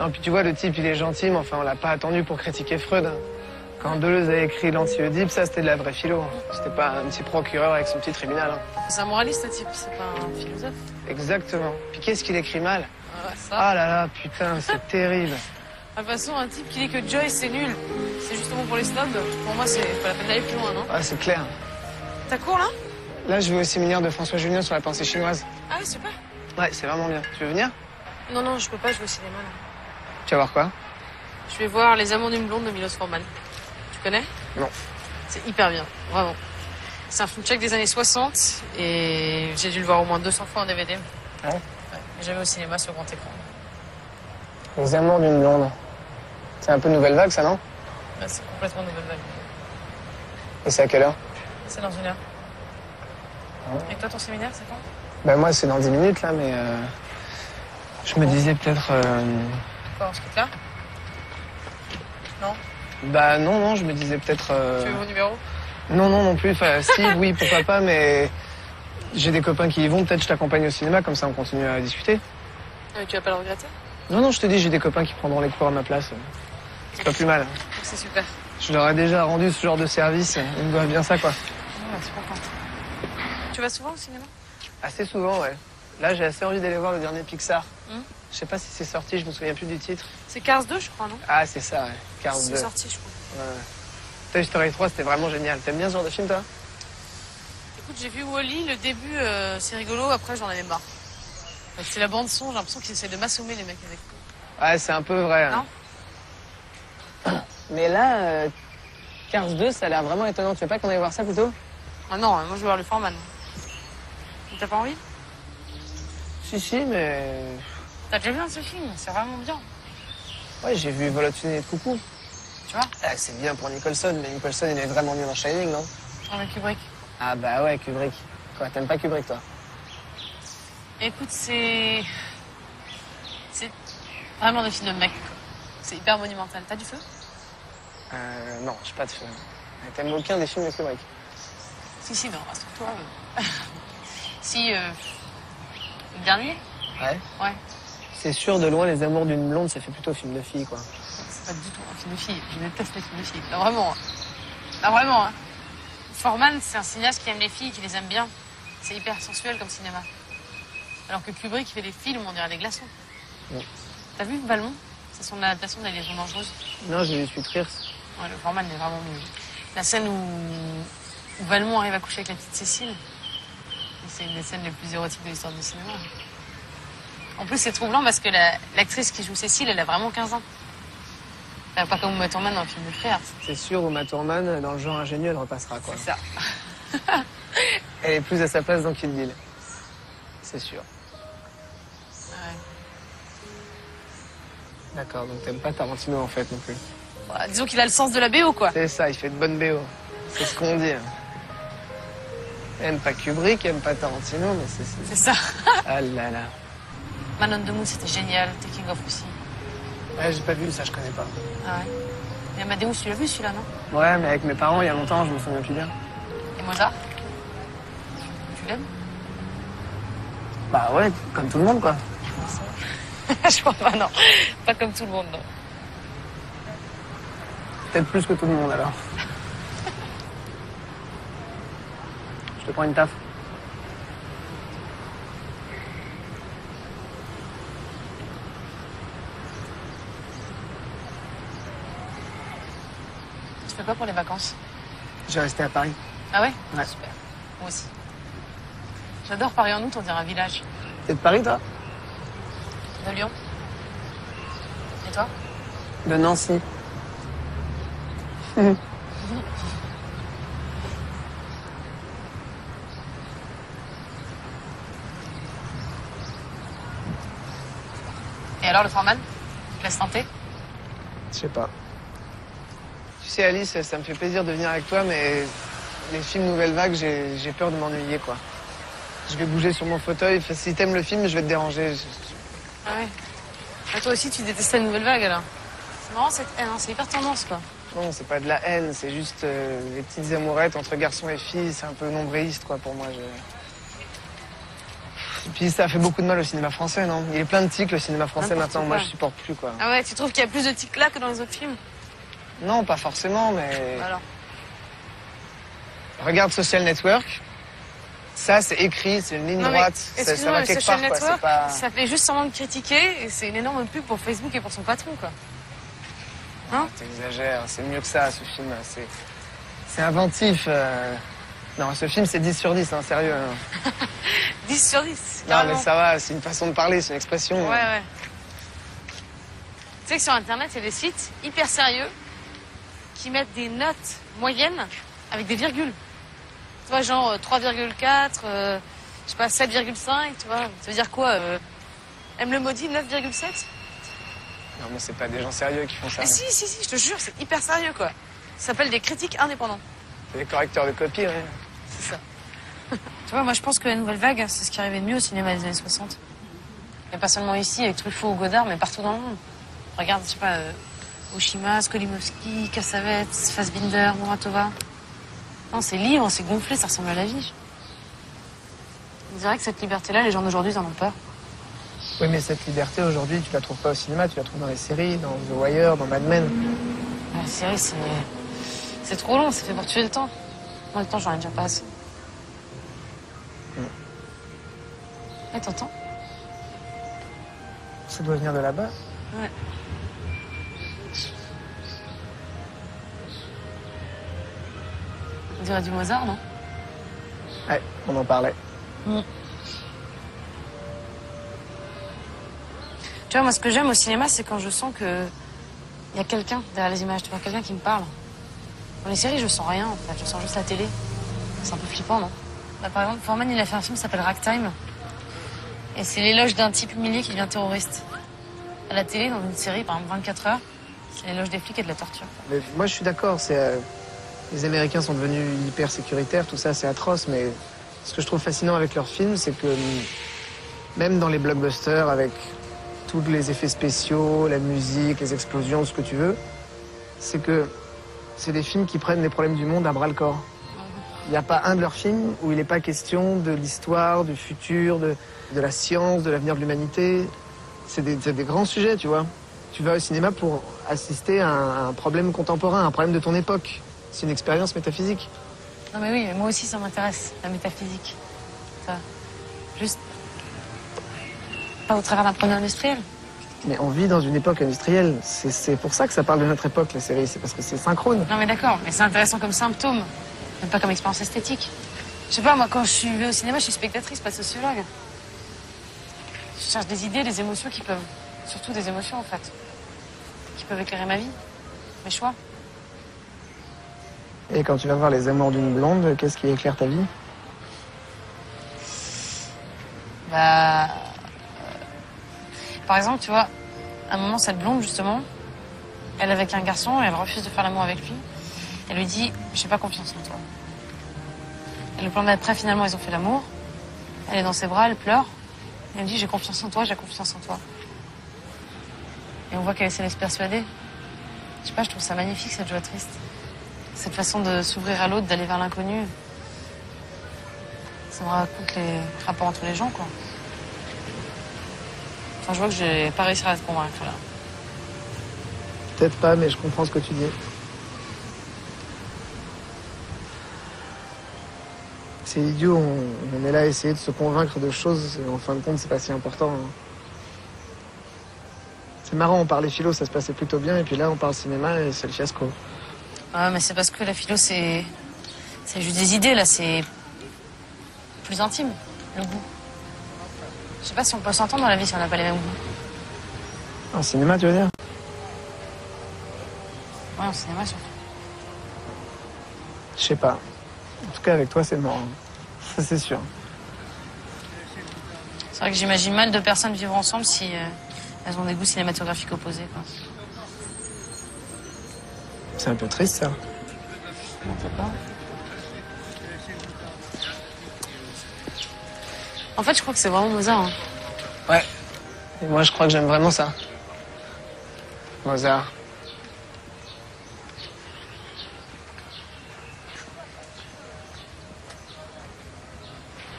Non, puis tu vois, le type, il est gentil, mais enfin, on l'a pas attendu pour critiquer Freud. Hein. Quand Deleuze a écrit l'Anti-Oedipe, ça, c'était de la vraie philo. C'était pas un petit procureur avec son petit tribunal. Hein. C'est un moraliste, ce type, c'est pas un philosophe. Exactement. Puis qu'est-ce qu'il écrit mal? Ah ouais, ça. Ah là là, putain, c'est terrible. De toute façon, un type qui dit que Joyce, c'est nul, c'est justement pour les snobs. Pour moi, c'est pas la peine d'aller plus loin, non? Ah, c'est clair. T'as cours, là? Là, je vais au séminaire de François Julien sur la pensée chinoise. Ah ouais, super. Ouais, c'est vraiment bien. Tu veux venir? Non, non, je peux pas, je vais au cinéma, là. Tu vas voir quoi? Je vais voir Les Amours d'une blonde de Milos Forman. Tu connais? Non. C'est hyper bien, vraiment. C'est un film tchèque des années 60 et j'ai dû le voir au moins 200 fois en DVD. Ah ouais? Ouais, mais jamais au cinéma sur grand écran. Les Amours d'une blonde. C'est un peu nouvelle vague, ça, non? Ouais, c'est complètement nouvelle vague. Et c'est à quelle heure? C'est dans 1 heure. Ouais. Et toi, ton séminaire, c'est quand? Ben moi, c'est dans 10 minutes, là, mais... Je me disais peut-être... Quoi, on se quitte là? Non? Bah non, je me disais peut-être... Tu veux mon numéro? Non, non plus. Enfin, si, oui, pourquoi pas, mais... J'ai des copains qui y vont, peut-être je t'accompagne au cinéma, comme ça on continue à discuter. Mais tu vas pas le regretter? Non, je te dis, j'ai des copains qui prendront les cours à ma place. C'est pas plus mal. C'est super. Je leur ai déjà rendu ce genre de service. Ils me doivent bien ça, quoi. Ouais, c'est content. Tu vas souvent au cinéma? Assez souvent, ouais. Là, j'ai assez envie d'aller voir le dernier Pixar. Hmm. Je sais pas si c'est sorti, je me souviens plus du titre. C'est Cars 2, je crois, non? Ah, c'est ça, ouais. Cars 2. C'est sorti, je crois. Ouais. Toy Story 3, c'était vraiment génial. T'aimes bien ce genre de film, toi? Écoute, j'ai vu Wall-E, le début, c'est rigolo, après j'en avais marre. C'est la bande-son, j'ai l'impression qu'ils essaient de m'assommer, les mecs, avec. Ouais, c'est un peu vrai. Hein. Non? Mais là, Cars 2, ça a l'air vraiment étonnant. Tu veux pas qu'on aille voir ça plutôt? Ah non, moi je veux voir le Foreman. T'as pas envie? Si, mais... T'as déjà vu ce film? C'est vraiment bien. Ouais, j'ai vu Volotune et de Coucou. Tu vois? Ah, c'est bien pour Nicholson, mais Nicholson, il est vraiment mieux dans Shining, non? Avec Kubrick. Ah bah ouais, Kubrick. Quoi, t'aimes pas Kubrick, toi? Écoute, c'est vraiment des films de mecs. C'est hyper monumental. T'as du feu? Non, j'ai pas de feu. T'aimes aucun des films de Kubrick? Si, non, rassure-toi. Si, le dernier? Ouais. Ouais. C'est sûr, de loin, Les Amours d'une blonde, ça fait plutôt film de fille, quoi. C'est pas du tout un film de filles. Je déteste les films de filles. Non, vraiment. Non, vraiment. Hein. Forman, c'est un cinéaste qui aime les filles, qui les aime bien. C'est hyper sensuel comme cinéma. Alors que Kubrick, il fait des films, on dirait des glaçons. Ouais. T'as vu Valmont? C'est son adaptation de La Liaison dangereuse. Non, j'ai vu Suite Rire. Ouais, le Forman est vraiment nul. La scène où Valmont arrive à coucher avec la petite Cécile, c'est une des scènes les plus érotiques de l'histoire du cinéma. En plus, c'est troublant parce que l'actrice qui joue Cécile, elle a vraiment 15 ans. Enfin, pas comme Uma Thurman dans le film de Frères. C'est sûr, Uma Thurman, dans le genre ingénieux, elle repassera, quoi. C'est ça. Elle est plus à sa place dans Kill Bill. C'est sûr. Ouais. D'accord, donc t'aimes pas Tarantino, en fait, non plus. Bah, disons qu'il a le sens de la BO, quoi. C'est ça, il fait de bonnes BO. C'est ce qu'on dit. Hein. Aime pas Kubrick, aime pas Tarantino, mais C'est ça. Ah là là. Man on the Moon, c'était génial. Taking Off aussi. Ouais, j'ai pas vu ça, je connais pas. Ah ouais. Et Amadeus, tu l'as vu celui-là, non? Ouais, mais avec mes parents, il y a longtemps, je me souviens plus bien. Et Mozart? Tu l'aimes? Bah ouais, comme tout le monde, quoi. Je crois pas, non. Pas comme tout le monde, non. Peut-être plus que tout le monde, alors. Je te prends une taf. Tu fais quoi pour les vacances? Je vais rester à Paris. Ah ouais? Ouais. Super. Moi aussi. J'adore Paris en août, on dirait un village. T'es de Paris, toi? De Lyon. Et toi? De Nancy. Et alors, le foreman? Tu te laisses tenter? Je sais pas. Tu sais, Alice, ça me fait plaisir de venir avec toi, mais les films Nouvelle Vague, j'ai peur de m'ennuyer, quoi. Je vais bouger sur mon fauteuil. Enfin, si t'aimes le film, je vais te déranger. Ah ouais. Ah, toi aussi, tu détestais la Nouvelle Vague, alors? C'est marrant, cette haine, hein, c'est hyper tendance, quoi. Non, c'est pas de la haine, c'est juste les petites amourettes entre garçons et filles. C'est un peu nombriliste, quoi, pour moi. Et puis ça fait beaucoup de mal au cinéma français, non? Il est plein de tics, le cinéma français, N'importe maintenant. Moi, quoi. je supporte plus, quoi. Ah ouais, tu trouves qu'il y a plus de tics là que dans les autres films? Non, pas forcément, mais... Alors? Regarde Social Network. Ça, c'est écrit, c'est une ligne Non, mais droite. Ça excuse-moi, va le quelque Social part, quoi. Network, C'est pas... ça fait juste semblant de critiquer et c'est une énorme pub pour Facebook et pour son patron, quoi. Hein? T'exagères, c'est mieux que ça, ce film. C'est inventif. Non, ce film, c'est 10 sur 10, hein, sérieux. Hein. 10 sur 10, Non, carrément. mais ça va, c'est une façon de parler, c'est une expression. Ouais, ouais. Tu sais que sur Internet, il y a des sites hyper sérieux qui mettent des notes moyennes avec des virgules. Tu vois, genre 3,4, je sais pas, 7,5, tu vois. Ça veut dire quoi M le maudit, 9,7? Non, mais c'est pas des gens sérieux qui font ça. Mais si, je te jure, c'est hyper sérieux, quoi. Ça s'appelle des critiques indépendants. C'est des correcteurs de copie, ouais. C'est ça. Tu vois, moi, je pense que la Nouvelle Vague, c'est ce qui arrivait de mieux au cinéma des années 60. Et pas seulement ici, avec Truffaut ou Godard, mais partout dans le monde. Regarde, je sais pas, Oshima, Skolimowski, Cassavetes, Fassbinder, Muratova. Non, c'est libre, c'est gonflé, ça ressemble à la vie. On dirait que cette liberté-là, les gens d'aujourd'hui, ils en ont peur. Oui, mais cette liberté, aujourd'hui, tu la trouves pas au cinéma, tu la trouves dans les séries, dans The Wire, dans Mad Men. La série, c'est trop long, c'est fait pour tuer le temps. Moi, le temps, j'en ai déjà pas assez. Ouais, t'entends? Ça doit venir de là-bas. Ouais. On dirait du Mozart, non? Ouais, on en parlait. Tu vois, moi, ce que j'aime au cinéma, c'est quand je sens que il y a quelqu'un derrière les images, tu vois, quelqu'un qui me parle. Dans les séries, je sens rien, en fait, je sens juste la télé. C'est un peu flippant, non? Bah, par exemple, Foreman, il a fait un film qui s'appelle Ragtime. Et c'est l'éloge d'un type humilié qui devient terroriste. À la télé, dans une série, par exemple, 24 heures, c'est l'éloge des flics et de la torture. Mais moi, je suis d'accord, les Américains sont devenus hyper sécuritaires, tout ça, c'est atroce, mais ce que je trouve fascinant avec leurs films, c'est que même dans les blockbusters, avec tous les effets spéciaux, la musique, les explosions, ce que tu veux, c'est que c'est des films qui prennent les problèmes du monde à bras-le-corps. Il n'y a pas un de leurs films où il n'est pas question de l'histoire, du futur, de la science, de l'avenir de l'humanité. C'est des grands sujets, tu vois. Tu vas au cinéma pour assister à un problème contemporain, un problème de ton époque. C'est une expérience métaphysique. Non mais oui, mais moi aussi ça m'intéresse, la métaphysique. Ça. Juste pas au travers d'un problème industriel. Mais on vit dans une époque industrielle. C'est pour ça que ça parle de notre époque, les séries. C'est parce que c'est synchrone. Non mais d'accord, mais c'est intéressant comme symptôme, même pas comme expérience esthétique. Je sais pas, moi quand je suis au cinéma, je suis spectatrice, pas sociologue. Je cherche des idées, des émotions qui peuvent... Surtout des émotions en fait. Qui peuvent éclairer ma vie, mes choix. Et quand tu vas voir Les Amours d'une blonde, qu'est-ce qui éclaire ta vie? Bah... Par exemple, tu vois, à un moment, cette blonde, justement, elle est avec un garçon et elle refuse de faire l'amour avec lui. Elle lui dit, j'ai pas confiance en toi. Et le plan d'après, finalement, ils ont fait l'amour. Elle est dans ses bras, elle pleure. Et elle dit, j'ai confiance en toi, j'ai confiance en toi. Et on voit qu'elle essaie de se persuader. Je sais pas, je trouve ça magnifique, cette joie triste. Cette façon de s'ouvrir à l'autre, d'aller vers l'inconnu. Ça me raconte les rapports entre les gens, quoi. Enfin, je vois que j'ai pas réussi à te convaincre, là. Peut-être pas, mais je comprends ce que tu dis. C'est idiot, on est là à essayer de se convaincre de choses, et en fin de compte, c'est pas si important. Hein. C'est marrant, on parlait philo, ça se passait plutôt bien, et puis là, on parle cinéma, et c'est le fiasco. Ah, mais c'est parce que la philo, c'est juste des idées, là, c'est plus intime, le goût. Je sais pas si on peut s'entendre dans la vie si on n'a pas les mêmes goûts. En cinéma, tu veux dire? cinéma surtout. Je sais pas. En tout cas, avec toi, c'est mort. Ça, c'est sûr. C'est vrai que j'imagine mal deux personnes vivre ensemble si elles ont des goûts cinématographiques opposés, quoi. C'est un peu triste, ça. On peut pas. En fait, je crois que c'est vraiment Mozart. Hein. Ouais. Et moi, je crois que j'aime vraiment ça. Mozart.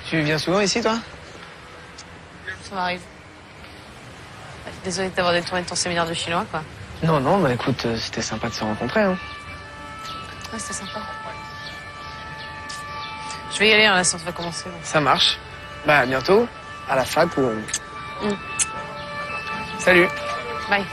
Tu viens souvent ici, toi? Ça m'arrive. Désolée de t'avoir détourné de ton séminaire de chinois, quoi. Non, non, bah écoute, c'était sympa de se rencontrer, hein. Ouais, c'était sympa. Je vais y aller, hein, la séance va commencer. Donc. Ça marche. Bah, à bientôt. À la fac ou... Salut. Bye.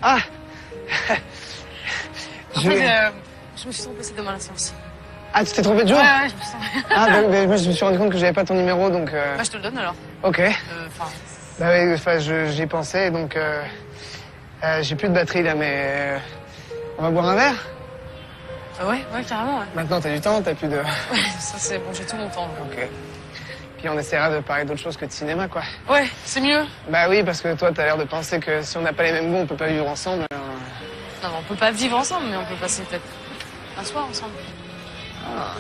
Ah. En fait, je me suis trompée, c'est demain la séance. Ah, tu t'es trompé de jour? Ouais, je me suis trompée. Ah, bah, moi, je me suis rendu compte que j'avais pas ton numéro, donc... Bah, je te le donne alors. Ok. Enfin, Bah oui, enfin, j'y pensais, donc... j'ai plus de batterie, là, mais... on va boire un verre? ouais, carrément, ouais. Maintenant, t'as du temps, t'as plus de... Ouais, ça c'est bon, j'ai tout mon temps. Ok. Puis on essaiera de parler d'autre chose que de cinéma, quoi. Ouais, c'est mieux. Bah oui, parce que toi, t'as l'air de penser que si on n'a pas les mêmes goûts, on peut pas vivre ensemble. Alors... Non, mais on peut pas vivre ensemble, mais on peut passer peut-être un soir ensemble. Ah.